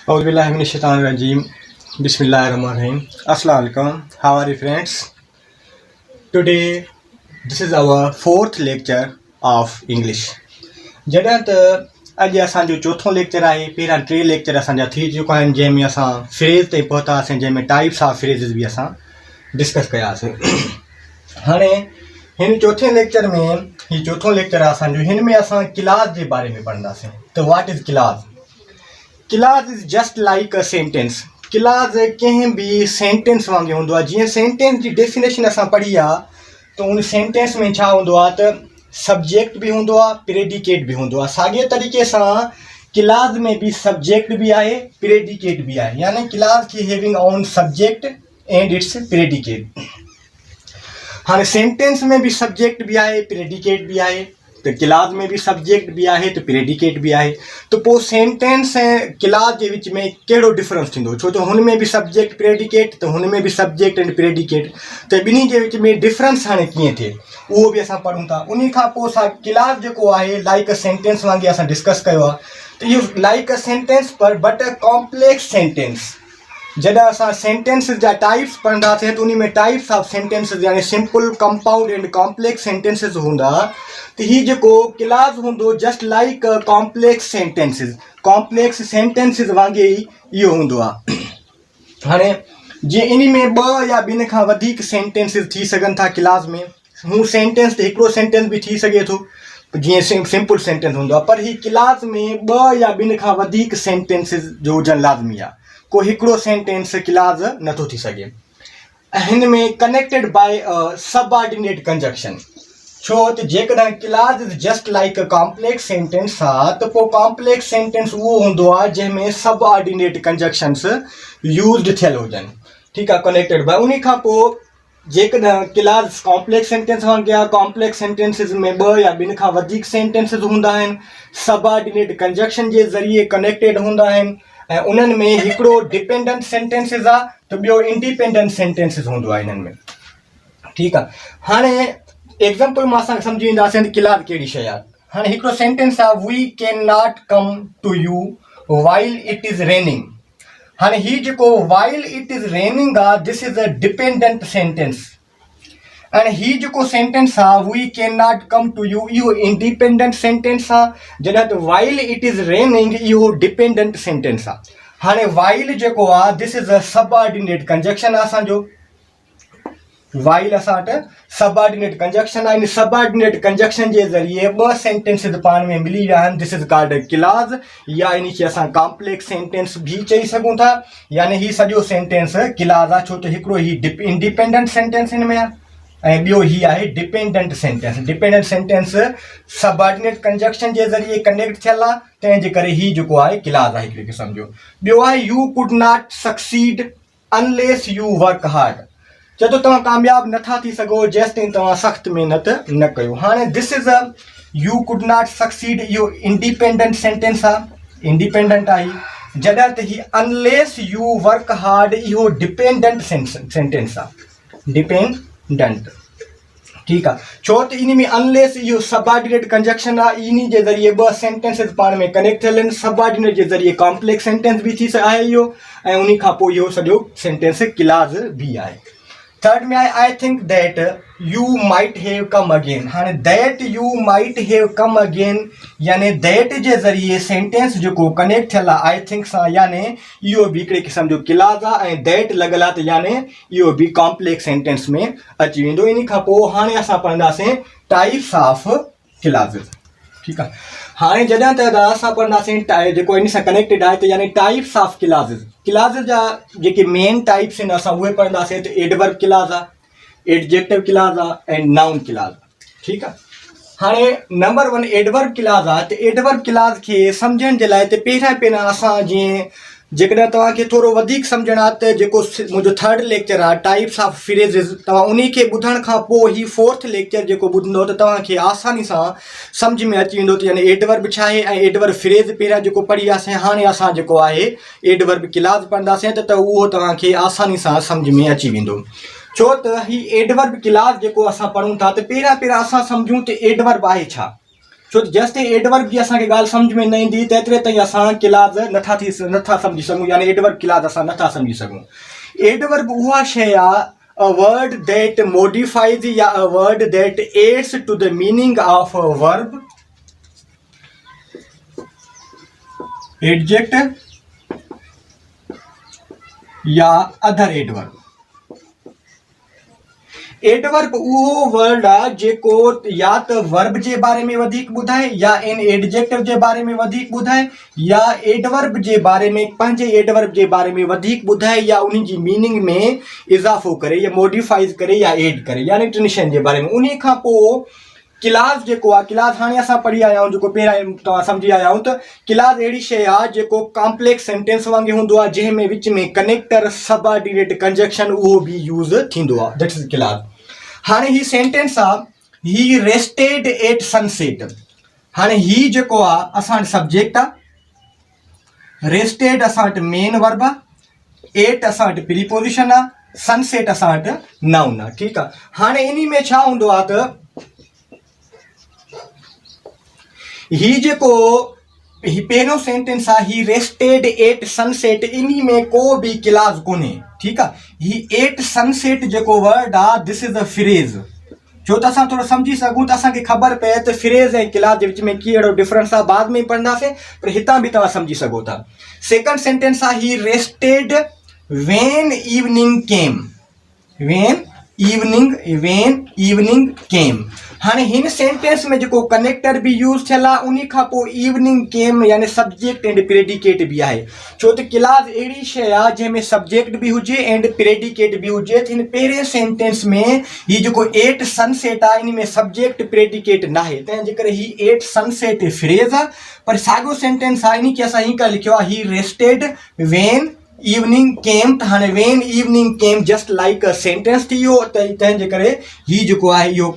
Auzubillahiminash-shaytanir-rajeem. Bismillahir-rahmanir-rahim. Assalamu alaikum. How are you friends? Today, this is our fourth lecture of English. जॾहिं त अॼु असांजो चोथों lecture आहे। पहिरियां 3 लेक्चर असांजा थी चुका आहिनि जंहिंमें असां फ्रेज़ ते पहुतासीं, जंहिंमें टाइप्स ऑफ फ्रेज़िस बि असां डिस्कस कयासीं। हाणे हिन चोथे लेक्चर में ही चोथों लेक्चर आहे असांजो, हिन में असां क्लास जे बारे में पढ़ंदासीं। त what is class? Class is just like a sentence. Class कंहिं बि सेंटेंस वांगुरु हूंदो आहे। जीअं सेंटेंस जी डेफिनेशन असां पढ़ी आहे त उन सेंटेंस में छा हूंदो आहे त सब्जेक्ट भी होंदो आहे, प्रेडिकेट भी होंदो आहे। साॻिए तरीक़े सां क्लास में भी सब्जेक्ट भी आहे, प्रेडिकेट भी आहे। यानी क्लास की having on subject and it's predicate. हाँ, सेंटेंस में भी सब्जेक्ट भी आहे, प्रेडिकेट भी आहे, तो क्लास में भी सब्जेक्ट भी आहे तो प्रेडिकेट भी आहे। तो पोइ सेंटेंस ऐं क्लास जे विच में कहिड़ो डिफरेंस थींदो? छो त हुन में भी सब्जेक्ट प्रेडिकेट, तो हुन में भी सब्जेक्ट एंड प्रेडिकेट, त ॿिन्ही जे विच में डिफरेंस हाणे कीअं थिए उहो बि असां पढ़ूं था। उन खां पोइ असां क्लास जेको आहे लाइक अ सेंटेंस वांगुरु असां डिस्कस कयो आहे। त इहो लाइक अ सेंटेंस पर बट अ कॉम्प्लेक्स सेंटेंस। जॾहिं असां सेंटेंसिस जा टाइप्स पढ़ंदासीं त उन में टाइप्स ऑफ सेंटेंसिस यानी simple, compound and complex sentences हूंदा। त हीउ जेको क्लास हूंदो just like complex sentences, complex sentences वांगुरु ई इहो हूंदो आहे। हाणे जीअं इन में 2 या ॿिनि खां वधीक सेंटेंसिस थी सघनि था क्लास में। हू सेंटेंस त हिकिड़ो सेंटेंस बि थी सघे थो जीअं सिंपल सेंटेंस हूंदो आहे, पर ही क्लास में 2 या ॿिनि खां वधीक सेंटेंसिस जो हुजणु लाज़मी आहे। को हिकिड़ो सेंटेंस क्लास नथो थी सघे। हिन में कनेक्टेड बाय सबऑर्डिनेट कंजक्शन। छो त जेकॾहिं class is just like a complex sentence आहे त पोइ कॉम्प्लेक्स सेंटेंस उहो हूंदो आहे जंहिंमें सबऑर्डिनेट कंजक्शन्स यूज़्ड थियल हुजनि। ठीकु आहे, कनेक्टेड बाय। उन खां पोइ जेकॾहिं क्लास कॉम्प्लेक्स सेंटेंस वांगुरु आहे, कॉम्प्लेक्स सेंटेंसिस में 2 या ॿिनि खां वधीक सेंटेंसिस हूंदा आहिनि, सबऑर्डिनेट कंजक्शन जे ज़रिए कनेक्टेड हूंदा आहिनि, ऐं उन्हनि में हिकिड़ो डिपेंडेंट सेंटेंसिस आहे त ॿियो इंडिपेंडेंट सेंटेंसिस हूंदो आहे इन्हनि में। ठीकु आहे, हाणे एग्ज़ाम्पल मां असांखे सम्झी वेंदासीं त क्लास कहिड़ी शइ आहे। हाणे हिकिड़ो सेंटेंस आहे, we can not come to you while it is raining. हाणे हीउ जेको वाइल इट इज़ रेनिंग आहे, this is a dependent sentence. ऐं हीउ जेको सेंटेंस आहे, we can not come to you, इहो इंडिपेंडेंट सेंटेंस आहे। जॾहिं त वाइल इट इज़ रेनिंग इहो डिपेंडेंट सेंटेंस आहे। हाणे वाइल जेको आहे this is a subordinate conjunction आहे असांजो। वाइल असां वटि सबऑर्डिनेट कंजक्शन आहे। इन सबऑर्डिनेट कंजक्शन जे ज़रिए 2 सेंटेंसिस पाण में मिली विया आहिनि। This is called a class, या इन खे असां कॉम्प्लेक्स सेंटेंस भी चई सघूं था। यानी हीउ सॼो सेंटेंस क्लास आहे, छो त हिकिड़ो हीउ इंडिपेंडेंट सेंटेंस हिन में आहे ऐं ॿियो ही आहे dependent sentence. Dependent sentence subordinate conjunction जे ज़रिए कनेक्ट थियल आहे, तंहिंजे करे ही जेको आहे क्लास आहे हिकिड़े क़िस्म जो। ॿियो आहे you could not succeed unless you work hard. चए थो तव्हां कामयाबु नथा थी सघो जेसिताईं तव्हां सख़्तु महिनत न कयो। हाणे this is a you could not succeed, इहो इंडिपेंडेंट सेंटेंस आहे, इंडिपेंडेंट आहे। जॾहिं त ही अनलेस यू वर्क हार्ड इहो डिपेंडेंट सेंटेंस आहे, डिपेंडेंट। ठीकु आहे, छो त इन में अनलेस इहो सबऑर्डिनेट कंजक्शन आहे। इन जे ज़रिए 2 सेंटेंसिस पाण में कनेक्ट थियल आहिनि। सबऑर्डिनेट जे ज़रिए कॉम्प्लेक्स सेंटेंस भी थी आहे इहो, ऐं उन खां पोइ इहो सॼो सेंटेंस क्लास भी आहे। थर्ड में आहे I think that you might have come again. हाणे that you might have come again, यानी दैट जे ज़रिए सेंटेंस जेको कनेक्ट थियल आहे आई थिंक सां, यानी इहो बि हिकिड़े क़िस्म जो क्लास आहे। ऐं दैट लॻल आहे त यानी इहो बि कॉम्प्लेक्स सेंटेंस में अची वेंदो। इन खां पोइ हाणे असां पढ़ंदासीं टाइप्स ऑफ क्लासिस। ठीकु आहे, हाणे जॾहिं त असां पढ़ंदासीं जेको इन सां कनेक्टेड आहे, त यानी टाइप्स ऑफ क्लासिस। क्लासिस जा जेके मेन टाइप्स आहिनि असां उहे पढ़ंदासीं। त एडवर्ब क्लास आहे, एडजेक्टिव क्लास आहे ऐं नाउन क्लास आहे। ठीकु आहे, हाणे नंबर 1 एडवर्ब क्लास आहे। त एडवर्ब क्लास खे सम्झण जे लाइ त पहिरियां असां जीअं जेकॾहिं तव्हांखे थोरो वधीक सम्झणु आहे त जेको मुंहिंजो 3rd लेक्चर आहे टाइप्स ऑफ फ्रेज़िस, तव्हां उन खे ॿुधण खां पोइ ही 4th लेक्चर जेको ॿुधंदो त तव्हांखे आसानी सां सम्झ में अची वेंदो त यानी एडवर्ब छा आहे ऐं एडवर्ब फ्रेज़ पहिरियां जेको पढ़ी वियासीं। हाणे असां जेको आहे एडवर्ब क्लास पढ़ंदासीं त उहो तव्हांखे आसानी सां सम्झ में अची वेंदो। छो त ही एडवर्ब क्लास जेको असां पढ़ूं था त पहिरियां असां सम्झूं त एडवर्ब आहे छा। छो जेसिताईं एडवर्ब जी असांखे ॻाल्हि सम्झ में न ईंदी तेतिरे ताईं असां क्लाज़ नथा सम्झी सघूं, यानी एडवर्ब क्लाज़ असां नथा सम्झी सघूं। एडवर्ब उहा शइ आहे, a word that modifies या a word that adds to the meaning of a verb, adjective या अदर एडवर्ब। एडवर्ब उहो वर्ड आहे जेको या त वर्ब जे बारे में वधीक ॿुधाए, या इन एडजेक्टिव जे बारे में वधीक ॿुधाए, या एडवर्ब जे बारे में पंहिंजे एडवर्ब जे बारे में वधीक ॿुधाए, या उन जी मीनिंग में इज़ाफ़ो करे या मॉडिफाइज़ करे या एड करे, यानी टिनि शयुनि जे बारे में। उन खां पोइ क्लाज़ जेको आहे, क्लाज़ हाणे असां पढ़ी आया आहियूं, जेको पहिरियां तव्हां सम्झी आया आहियूं, त क्लाज़ अहिड़ी शइ आहे जेको कॉम्प्लेक्स सेंटेंस वांगुरु हूंदो आहे, जंहिंमें विच में कनेक्टर सबऑर्डिनेट कंजक्शन उहो बि यूज़ थींदो आहे, दैट इज़ क्लाज़। हाणे ही सेंटेंस आहे, ही रेस्टेड एट सनसेट। हाणे ही जेको आहे असां वटि सब्जेक्ट आहे, रेस्टेड असां वटि मेन वर्ब आहे, एट असां वटि प्रीपोजिशन आहे, सनसेट असां वटि नाउन आहे। ठीकु आहे। हाणे इन में छा हूंदो आहे त ही जेको ही पहिरियों सेंटेंस आहे, ही रेस्टेड एट सनसेट, इन में को बि क्लाज़ कोन्हे। ठीकु आहे। ही एट सनसेट जेको वर्ड आहे, दिस इज़ अ फ्रेज़। छो त असां थोरो सम्झी सघूं त असांखे ख़बर पए त फ्रेज़ ऐं क्लाज़ जे विच में कहिड़ो डिफरेंस आहे, बाद में पढ़ंदासीं, पर हितां बि तव्हां सम्झी सघो था। सेकंड सेंटेंस आहे, he rested when evening came. When evening came. हाणे हिन सेंटेंस में जेको कनेक्टर बि यूज़ थियल आहे, उन खां पोइ इवनिंग केम यानी सब्जेक्ट एंड प्रेडिकेट बि आहे। छो त क्लाज़ अहिड़ी शइ आहे जंहिंमें सब्जेक्ट बि हुजे एंड प्रेडिकेट बि हुजे। हिन पहिरें सेंटेंस में ही जेको एट सनसेट आहे, इन में सब्जेक्ट प्रेडिकेट न आहे, तंहिंजे करे ही एट सनसेट फ्रेज़ आहे। पर साॻियो सेंटेंस आहे, इन खे असां हीअं करे लिखियो आहे, ही रेस्टेड वेन इवनिंग केम। त हाणे when evening came just like a sentence थी वियो, तंहिंजे करे ही जेको आहे इहो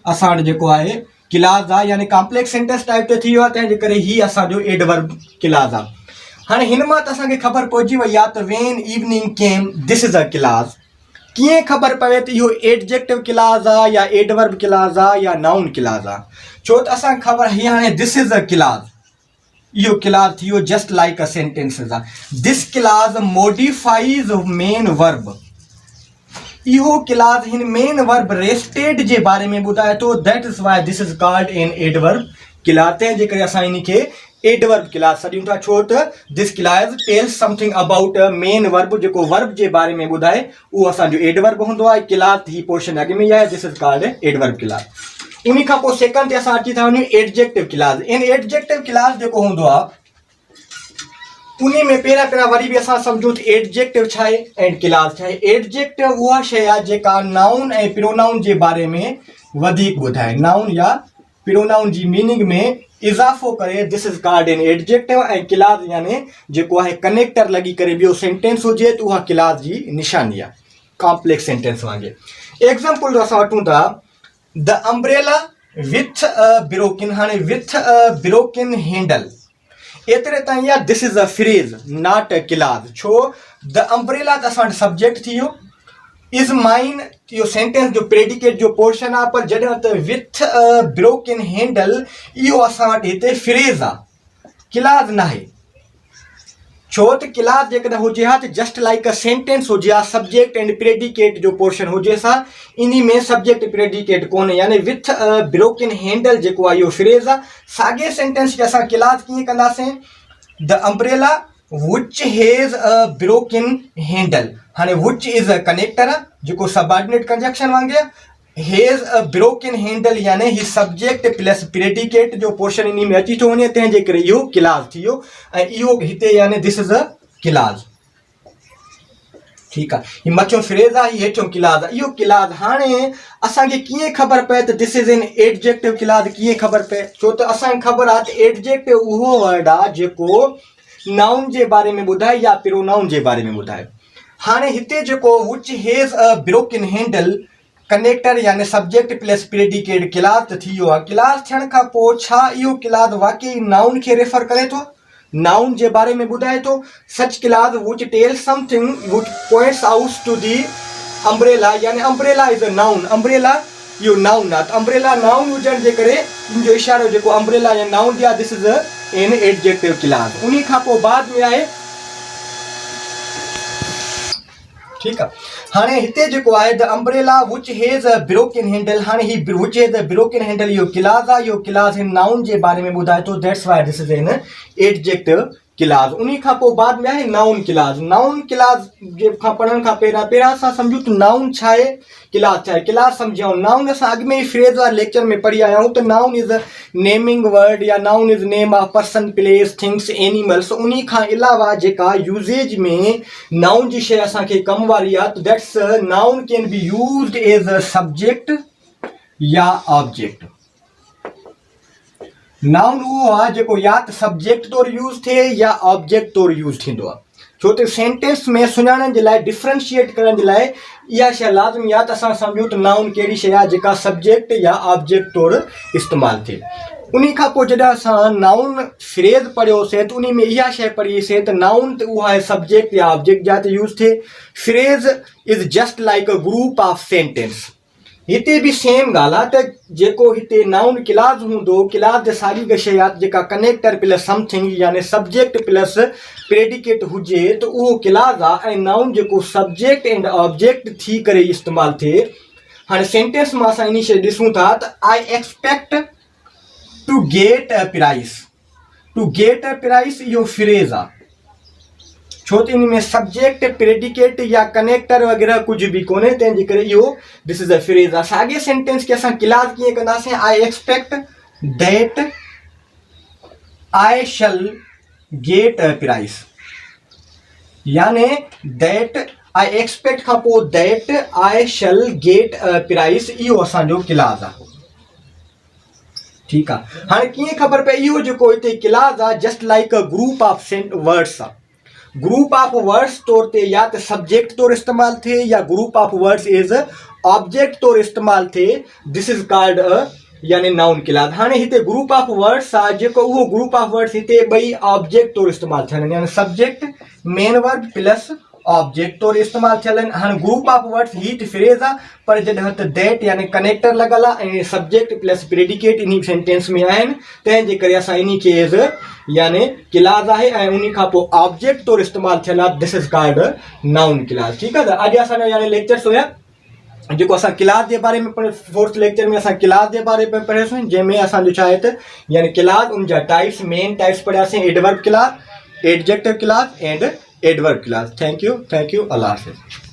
असां वटि जेको आहे क्लाज़ आहे, यानी कॉम्प्लेक्स सेंटेंस टाइप ते थी वियो आहे, तंहिंजे करे ही असांजो एडवर्ब क्लाज़ आहे। हाणे हिन मां त असांखे ख़बर पइजी वई आहे त when evening came this is a clause. कीअं ख़बर पवे त इहो एडजेक्टिव क्लाज़ आहे या एडवर्ब क्लाज़ आहे या नाउन क्लाज़ आहे? छो त असांखे ख़बर हीअ हाणे दिस इज़ अ क्लाज़, इहो क्लाज़ थी वियो जस्ट लाइक अ सेंटेंसेस आहे। This clause modifies main verb. इहो क्लाज़ हिन मेन वर्ब रेस्टेड जे बारे में ॿुधाए थो, that is why this is called an adverb clause. तंहिंजे करे असां इन खे एडवर्ब क्लाज़ सॾियूं था। छो त this clause tells something about a main verb, जेको वर्ब जे बारे में ॿुधाए उहो असांजो एडवर्ब हूंदो आहे। क्लाज़ ही पोर्शन अॻ में ई आहे, this is called adverb Claus. उन खां पोइ सेकंड ते असां अची था वञूं एडजेक्टिव क्लाज़। इन एडजेक्टिव क्लाज़ जेको हूंदो आहे, उन में पहिरियां वरी बि असां सम्झूं त एडजेक्टिव छा आहे ऐं क्लाज़ छा आहे। एडजेक्टिव उहा शइ आहे जेका नाउन ऐं प्रोनाउन जे बारे में वधीक ॿुधाए, नाउन या प्रोनाउन जी मीनिंग में इज़ाफ़ो करे, this is called an adjective. ऐं क्लाज़ यानी जेको आहे कनेक्टर लॻी करे ॿियो सेंटेंस हुजे त उहा क्लाज़ जी निशानी आहे, कॉम्प्लेक्स सेंटेंस वांगुरु। एग्ज़ाम्पल असां वठूं था, the umbrella with a broken. हाणे विथ अ ब्रोकन हैंडल, एतिरे ताईं आहे this is a phrase not a clause. छो द अम्ब्रेला त असां वटि सब्जेक्ट थी वियो, इज़ माइन इहो सेंटेंस जो प्रेडिकेट जो पोर्शन आहे, पर जॾहिं त विथ अ ब्रोकन हैंडल इहो असां वटि हिते फ्रेज़ आहे, क्लाज़ न आहे। छो त क्लाज़ जेकॾहिं हुजे हा त जस्ट लाइक अ सेंटेंस हुजे हा, सब्जेक्ट एंड प्रेडिकेट जो पोर्शन हुजे सा, इन में सब्जेक्ट प्रेडिकेट कोन्हे, यानी विथ अ ब्रोकन हैंडल जेको आहे इहो फ्रेज़ आहे। साॻे सेंटेंस खे असां क्लाज़ कीअं कंदासीं, the umbrella which has a broken handle. हाणे विच इज़ अ कनेक्टर आहे जेको सबऑर्डिनेट कंजक्शन वांगुरु, हैज़ अ ब्रोकन हैंडल यानी ही सब्जेक्ट प्लस प्रेडिकेट जो पोर्शन इन में अची थो वञे, तंहिंजे करे इहो क्लाज़ थी वियो। ऐं इहो हिते यानी दिस इज़ अ क्लाज़। ठीकु आहे। हीउ मथियों फ्रेज़ आहे, हीउ हेठियों क्लाज़ आहे, इहो क्लाज़। हाणे असांखे कीअं ख़बर पए त this is an adjective Claus? कीअं ख़बर पए? छो त असांखे ख़बर आहे त एडजेक्टिव उहो वर्ड आहे जेको नाउन जे बारे में ॿुधाए या प्रोनाउन जे बारे में ॿुधाए। हाणे हिते जेको विच has a broken handle connector यानी सब्जेक्ट प्लस प्रेडिकेट क्लाज़ त थी वियो आहे। क्लाज़ थियण खां पोइ छा इहो क्लाज़ वाकई नाउन खे रेफर करे थो, नाउन जे बारे में ॿुधाए थो? Such clause which tells something which points out to the umbrella, यानी umbrella is a noun. Umbrella इहो नाउन आहे। त अम्ब्रेला नाउन हुजण जे करे इन जो इशारो जेको अम्ब्रेला या नाउन दिया this is an adjective clause. उन खां पोइ बाद में आहे ठीक आहे। हाणे हिते जेको आहे the umbrella which has a broken handle, हाणे ही which has a broken handle इहो क्लॉज आहे। इहो क्लॉज हिन नाउन जे बारे में ॿुधाए थो, that's why this is an adjective clause. उन खां पोइ बाद में आहे नाउन क्लॉज। नाउन क्लॉज जे खां पढ़ण खां पहिरां असां सम्झूं त नाउन छा आहे, क्लॉज छा आहे। क्लॉज सम्झूं नाउन असां अॻु में ई फ्रेज वारे लेक्चर में पढ़ी आया आहियूं। त noun is a naming word या noun is name of person, place, things, animals. उन खां अलावा जेका यूज़ेज में नाउन जी शइ असांखे कम वारी आहे त that's noun can be used as a subject या ऑब्जेक्ट। नाउन उहो आहे जेको या त सब्जेक्ट तौर यूज़ थिए या ऑब्जेक्ट तौर यूज़ थींदो आहे। छो त सेंटेंस में सुञाणण जे लाइ, डिफ्रेंशिएट करण जे लाइ इहा शइ लाज़मी आहे त असां सम्झूं त नाउन कहिड़ी शइ आहे जेका सब्जेक्ट या ऑब्जेक्ट तौर इस्तेमालु थिए। उन खां पोइ जॾहिं असां नाउन फ्रेज पढ़ियोसीं त उन में इहा शइ पढ़ीसीं त नाउन त उहा आहे सब्जेक्ट या ऑब्जेक्ट जा त यूज़ थिए। Phrase is just like a group of sentence. हिते बि सेम ॻाल्हि आहे त जेको हिते नाउन क्लॉज हूंदो, क्लॉज जे साॻी शइ आहे जेका कनेक्टर प्लस समथिंग यानी सब्जेक्ट प्लस प्रेडिकेट हुजे त उहो क्लॉज आहे। ऐं नाउन जेको सब्जेक्ट एंड ऑब्जेक्ट थी करे इस्तेमालु थिए। हाणे सेंटेंस में असां इन शइ ॾिसूं था त I expect to get a prize. To get a prize इहो फ्रेज आहे, छो त इन में सब्जेक्ट, प्रेडिकेट या कनेक्टर वग़ैरह कुछ भी कोन्हे, तंहिंजे करे इहो दिस इज़ अ फ्रेज आहे। साॻे सेंटेंस खे असां क्लॉज कीअं कंदासीं, I expect that I shell gate a price, यानी दैट आई एक्सपेक्ट खां पोइ that I shell gate a prize, इहो असांजो क्लॉज आहे। ठीकु आहे। हाणे कीअं ख़बर पए, इहो जेको हिते क्लॉज आहे just like a group of words आहे। ग्रुप ऑफ वर्ड्स तौर ते या त सब्जेक्ट तौर इस्तेमालु थिए या group of words as object तौर इस्तेमालु थिए, दिस इज़ कॉल्ड अ यानी नाउन क्लॉज। हाणे हिते ग्रुप ऑफ वर्ड्स आहे जेको उहो ग्रुप ऑफ वर्ड्स हिते ॿई ऑब्जेक्ट तौर इस्तेमालु थियल आहिनि, यानी subject main verb plus object तौर इस्तेमालु थियल आहिनि। हाणे ग्रुप ऑफ वर्ड्स ही त फ्रेज आहे, पर जॾहिं त दैट यानी कनेक्टर लॻल आहे ऐं सब्जेक्ट प्लस प्रेडिकेट इन सेंटेंस में आहिनि, तंहिंजे करे असां इन खे एज यानी क्लॉज आहे ऐं उन खां पोइ ऑब्जेक्ट तौर इस्तेमालु थियल आहे, this is called noun clause. ठीकु आहे। त अॼु असांजो यानी लेक्चर्स हुया जेको असां क्लॉज जे बारे में फोर्थ लेक्चर में असां क्लॉज जे बारे में पढ़ियोसीं, जंहिंमें असांजो छा आहे त यानी क्लॉज उन जा टाइप्स, मेन टाइप्स पढ़ियासीं, adverb clause, adjective clause and adverb clause. Thank you, अल्लाह हाफ़िज़।